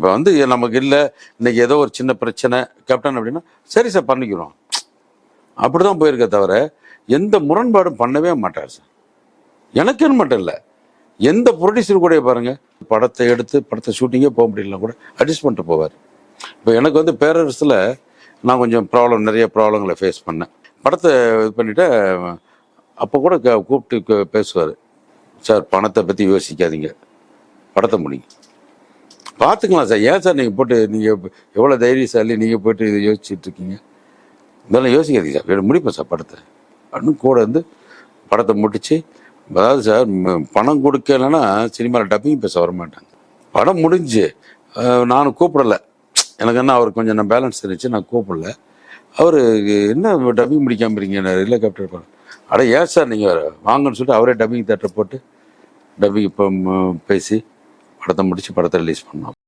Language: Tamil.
இப்போ வந்து நமக்கு இல்லை, இன்னைக்கு ஏதோ ஒரு சின்ன பிரச்சனை கேப்டன் அப்படின்னா சரி சார் பண்ணிக்கிறோம், அப்படிதான் போயிருக்க தவிர எந்த முரண்பாடும் பண்ணவே மாட்டார் சார். எனக்குன்னு மட்டும் இல்லை, எந்த ப்ரொடியூசர் கூட பாருங்க, படத்தை எடுத்து படத்தை ஷூட்டிங்கே போக முடியலன்னா கூட அட்ஜஸ்ட் பண்ணிட்டு போவார். இப்போ எனக்கு வந்து பேரரசில் நான் கொஞ்சம் நிறைய ப்ராப்ளங்களை ஃபேஸ் பண்ணேன். படத்தை இது பண்ணிவிட்டு அப்போ கூட கூப்பிட்டு பேசுவார், சார் பணத்தை பற்றி யோசிக்காதீங்க, படத்தை முடிங்க, பார்த்துக்கலாம் சார், ஏன் சார் நீங்கள் போட்டு நீங்கள் எவ்வளோ தைரியசாலி, நீங்கள் போய்ட்டு இதை யோசிச்சுட்டு இருக்கீங்க, இதெல்லாம் யோசிக்காதீங்க சார், முடிப்பேன் சார் படத்தை அப்படின்னு கூட வந்து படத்தை முடிச்சு. அதாவது சார் பணம் கொடுக்கலைன்னா சினிமாவில் டப்பிங் பேச வரமாட்டாங்க. படம் முடிஞ்சு நான் கூப்பிடலை, எனக்கு என்ன அவர் கொஞ்சம் நான் பேலன்ஸ் இருந்துச்சு, நான் கூப்பிடல. அவர் என்ன டப்பிங் முடிக்காமல் இருக்கீங்க, இல்லை கேப்டன் படம், அட ஏன் சார் நீங்கள் வாங்கன்னு சொல்லிட்டு அவரே டப்பிங் தேட்டரை போட்டு டப்பிங் இப்போ பேசி படத்தை முடித்து படத்தை ரிலீஸ் பண்ணோம்.